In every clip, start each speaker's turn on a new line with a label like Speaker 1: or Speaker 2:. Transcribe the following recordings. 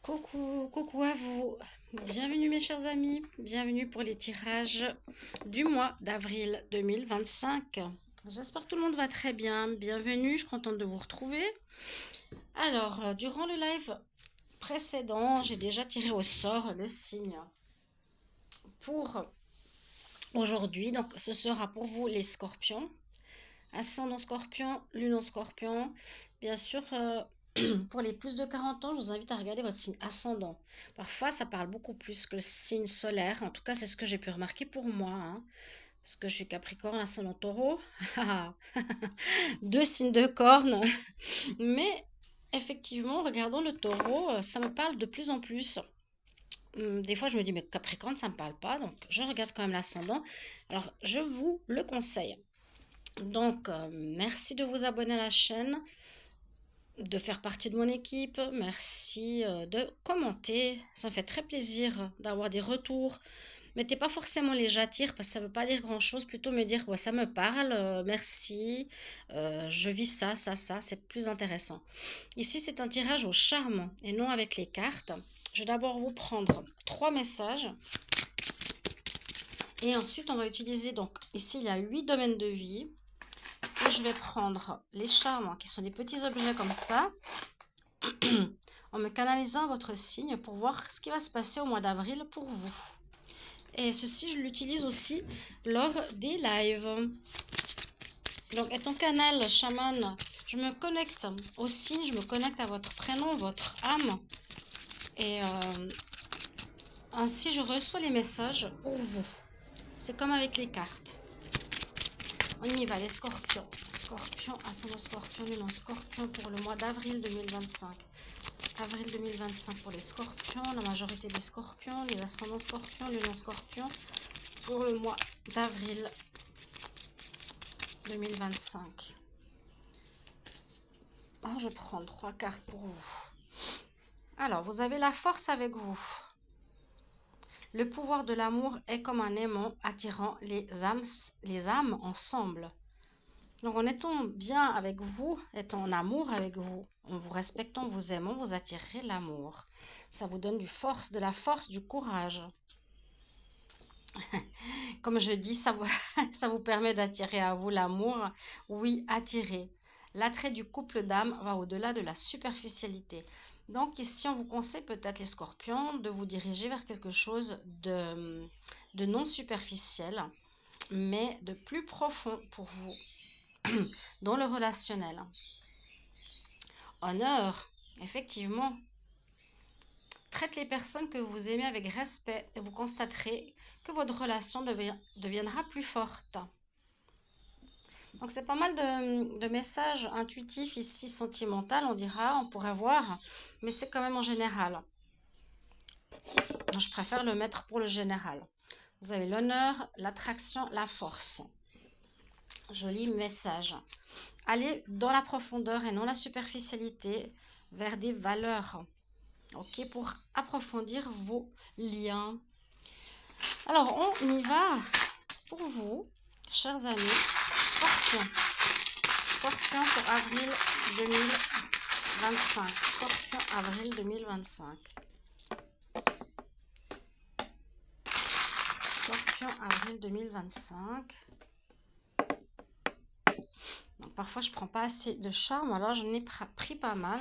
Speaker 1: Coucou, coucou à vous. Bienvenue mes chers amis, bienvenue pour les tirages du mois d'avril 2025. J'espère que tout le monde va très bien. Bienvenue, je suis contente de vous retrouver. Alors, durant le live précédent, j'ai déjà tiré au sort le signe pour aujourd'hui. Donc, ce sera pour vous les scorpions. Ascendant scorpion, lune en scorpion. Bien sûr, pour les plus de 40 ans, je vous invite à regarder votre signe ascendant. Parfois, ça parle beaucoup plus que le signe solaire. En tout cas, c'est ce que j'ai pu remarquer pour moi, hein. Parce que je suis Capricorne, ascendant Taureau. Deux signes de corne. Mais effectivement, regardons le Taureau, ça me parle de plus en plus. Des fois, je me dis, mais Capricorne, ça ne me parle pas. Donc, je regarde quand même l'ascendant. Alors, je vous le conseille. Donc, merci de vous abonner à la chaîne, de faire partie de mon équipe. Merci de commenter. Ça me fait très plaisir d'avoir des retours. Mettez pas forcément les j'attire parce que ça ne veut pas dire grand-chose. Plutôt me dire, ouais, ça me parle, merci, je vis ça, ça. C'est plus intéressant. Ici, c'est un tirage au charme et non avec les cartes. Je vais d'abord vous prendre 3 messages. Et ensuite, on va utiliser, donc ici, il y a 8 domaines de vie. Et je vais prendre les charmes, qui sont des petits objets comme ça, en me canalisant votre signe pour voir ce qui va se passer au mois d'avril pour vous. Et ceci, je l'utilise aussi lors des lives. Donc, étant canal chaman, je me connecte au signe, je me connecte à votre prénom, votre âme. Et ainsi, je reçois les messages pour vous. C'est comme avec les cartes. On y va, les scorpions. Scorpion, ascendant scorpion, lune en scorpion pour le mois d'avril 2025. Avril 2025 pour les scorpions, la majorité des scorpions, les ascendants scorpions, lune en scorpion pour le mois d'avril 2025. Alors, je prends 3 cartes pour vous. Alors, vous avez la force avec vous. Le pouvoir de l'amour est comme un aimant attirant les âmes ensemble. Donc, en étant bien avec vous, étant en amour avec vous, en vous respectant, vous aimant, vous attirez l'amour. Ça vous donne de la force, du courage. Comme je dis, ça vous permet d'attirer à vous l'amour. Oui, attirer. L'attrait du couple d'âmes va au-delà de la superficialité. Donc ici, on vous conseille peut-être les scorpions de vous diriger vers quelque chose de non superficiel, mais de plus profond pour vous, dans le relationnel. Honneur, effectivement. Traite les personnes que vous aimez avec respect et vous constaterez que votre relation deviendra plus forte. Donc c'est pas mal de messages intuitifs ici, sentimental, on dira, on pourrait voir, mais c'est quand même en général. Donc, je préfère le mettre pour le général. Vous avez l'honneur, l'attraction, la force. Joli message. Allez dans la profondeur et non la superficialité, vers des valeurs. Ok, pour approfondir vos liens. Alors, on y va pour vous, chers amis. Scorpion. Scorpion pour avril 2025. Scorpion, avril 2025. Scorpion, avril 2025. Donc, parfois, je ne prends pas assez de charme, alors j'en ai pris pas mal.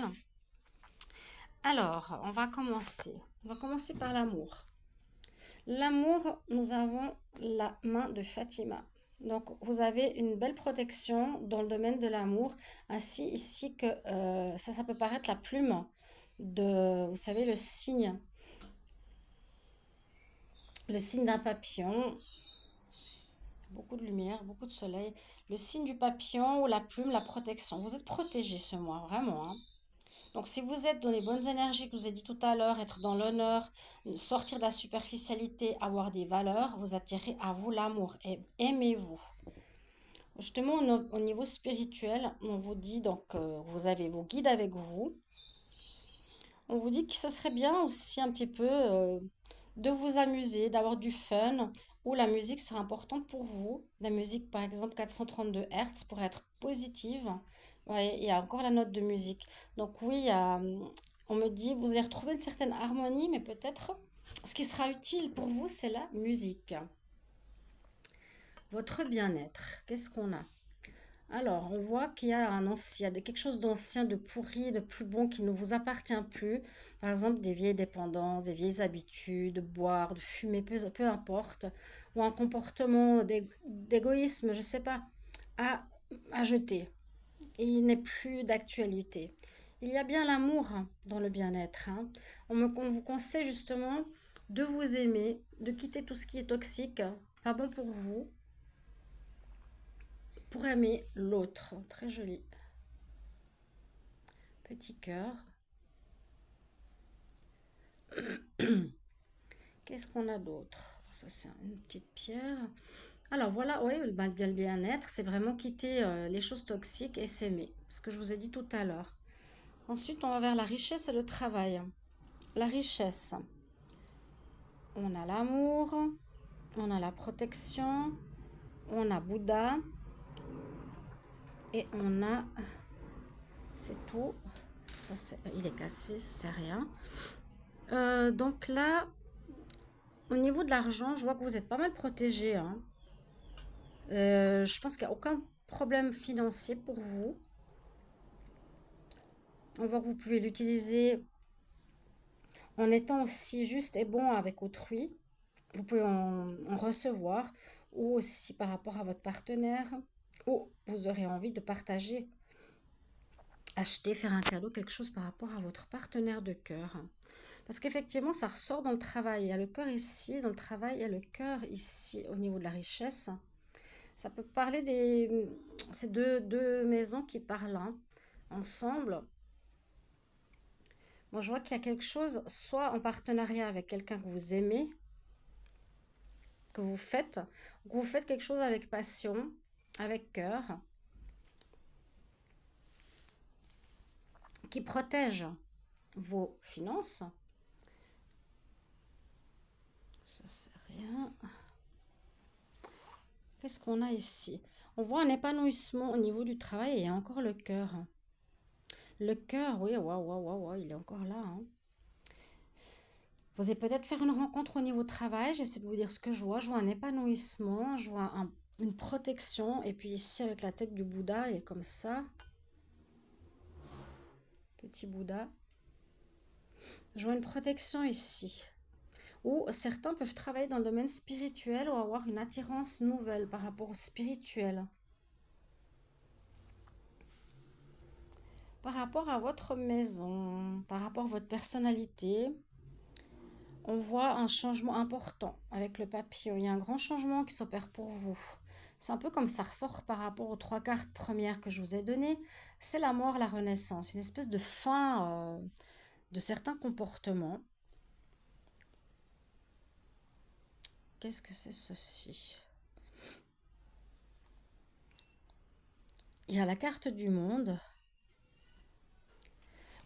Speaker 1: Alors, on va commencer. On va commencer par l'amour. L'amour, nous avons la main de Fatima. Donc, vous avez une belle protection dans le domaine de l'amour. Ainsi, ici, que ça peut paraître la plume de, vous savez, le signe d'un papillon. Beaucoup de lumière, beaucoup de soleil. Le signe du papillon ou la plume, la protection. Vous êtes protégé ce mois, vraiment, hein. Donc, si vous êtes dans les bonnes énergies que je vous ai dit tout à l'heure, être dans l'honneur, sortir de la superficialité, avoir des valeurs, vous attirez à vous l'amour et aimez-vous. Justement, au niveau spirituel, on vous dit, donc, vous avez vos guides avec vous. On vous dit que ce serait bien aussi un petit peu de vous amuser, d'avoir du fun, où la musique sera importante pour vous. La musique, par exemple, 432 Hz pour être positive. Ouais, il y a encore la note de musique. Donc oui, On me dit, vous allez retrouver une certaine harmonie, mais peut-être ce qui sera utile pour vous, c'est la musique. Votre bien-être, qu'est-ce qu'on a? Alors, on voit qu'il y a quelque chose d'ancien, de pourri, de plus bon qui ne vous appartient plus. Par exemple, des vieilles dépendances, des vieilles habitudes, de boire, de fumer, peu importe. Ou un comportement d'égoïsme, je ne sais pas, à, à jeter. Et il n'est plus d'actualité. Il y a bien l'amour dans le bien-être, hein. On vous conseille justement de vous aimer, de quitter tout ce qui est toxique, pas bon pour vous, pour aimer l'autre. Très joli. Petit cœur. Qu'est-ce qu'on a d'autre? Ça, c'est une petite pierre. Alors voilà, oui, le bien-être, c'est vraiment quitter les choses toxiques et s'aimer. Ce que je vous ai dit tout à l'heure. Ensuite, on va vers la richesse et le travail. La richesse. On a l'amour, on a la protection, on a Bouddha et on a... C'est tout. Ça, il est cassé, ça sert à rien. Donc là, au niveau de l'argent, je vois que vous êtes pas mal protégé, hein. Je pense qu'il n'y a aucun problème financier pour vous. On voit que vous pouvez l'utiliser en étant aussi juste et bon avec autrui. Vous pouvez en recevoir ou aussi par rapport à votre partenaire ou vous aurez envie de partager, acheter, faire un cadeau, quelque chose par rapport à votre partenaire de cœur. Parce qu'effectivement, ça ressort dans le travail. Il y a le cœur ici, dans le travail, il y a le cœur ici au niveau de la richesse. Ça peut parler des... C'est deux maisons qui parlent hein, ensemble. Moi, je vois qu'il y a quelque chose, soit en partenariat avec quelqu'un que vous aimez, que vous faites, ou que vous faites quelque chose avec passion, avec cœur, qui protège vos finances. Ça sert à rien. Qu'est-ce qu'on a ici? On voit un épanouissement au niveau du travail et encore le cœur. Le cœur, oui, waouh, il est encore là, hein. Vous allez peut-être faire une rencontre au niveau travail. J'essaie de vous dire ce que je vois. Je vois un épanouissement, je vois une protection. Et puis ici, avec la tête du Bouddha, il est comme ça. Petit Bouddha. Je vois une protection ici. Ou certains peuvent travailler dans le domaine spirituel ou avoir une attirance nouvelle par rapport au spirituel. Par rapport à votre maison, par rapport à votre personnalité, on voit un changement important avec le papillon. Il y a un grand changement qui s'opère pour vous. C'est un peu comme ça ressort par rapport aux 3 cartes premières que je vous ai données. C'est la mort, la renaissance, une espèce de fin de certains comportements. Qu'est-ce que c'est ceci? Il y a la carte du monde.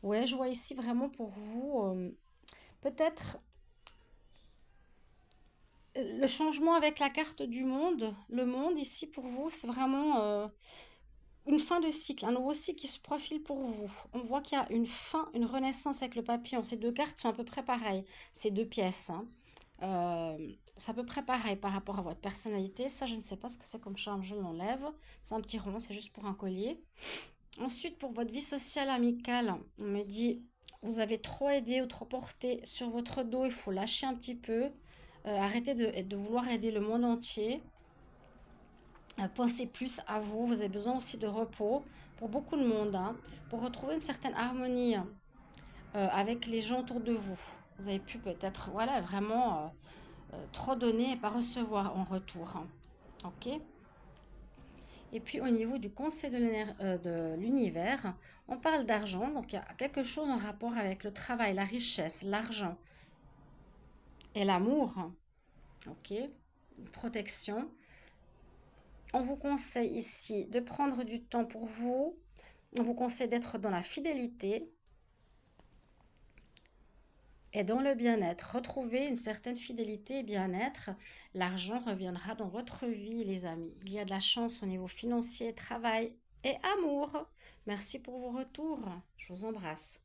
Speaker 1: Ouais, je vois ici vraiment pour vous, peut-être le changement avec la carte du monde. Le monde ici pour vous, c'est vraiment une fin de cycle, un nouveau cycle qui se profile pour vous. On voit qu'il y a une fin, une renaissance avec le papillon. Ces deux cartes sont à peu près pareilles, ces deux pièces, hein. C'est à peu près pareil par rapport à votre personnalité. Ça, je ne sais pas ce que c'est comme charme, je l'enlève. C'est un petit rond, c'est juste pour un collier. Ensuite, pour votre vie sociale, amicale, on me dit, vous avez trop aidé ou trop porté sur votre dos, il faut lâcher un petit peu. Arrêtez de vouloir aider le monde entier. Pensez plus à vous. Vous avez besoin aussi de repos pour beaucoup de monde, hein, pour retrouver une certaine harmonie avec les gens autour de vous. Vous avez pu peut-être, voilà, vraiment trop donner et pas recevoir en retour, hein. Ok? Et puis au niveau du conseil de l'univers, on parle d'argent. Donc il y a quelque chose en rapport avec le travail, la richesse, l'argent et l'amour. Ok? Une protection. On vous conseille ici de prendre du temps pour vous. On vous conseille d'être dans la fidélité et dans le bien-être. Retrouvez une certaine fidélité et bien-être. L'argent reviendra dans votre vie, les amis. Il y a de la chance au niveau financier, travail et amour. Merci pour vos retours. Je vous embrasse.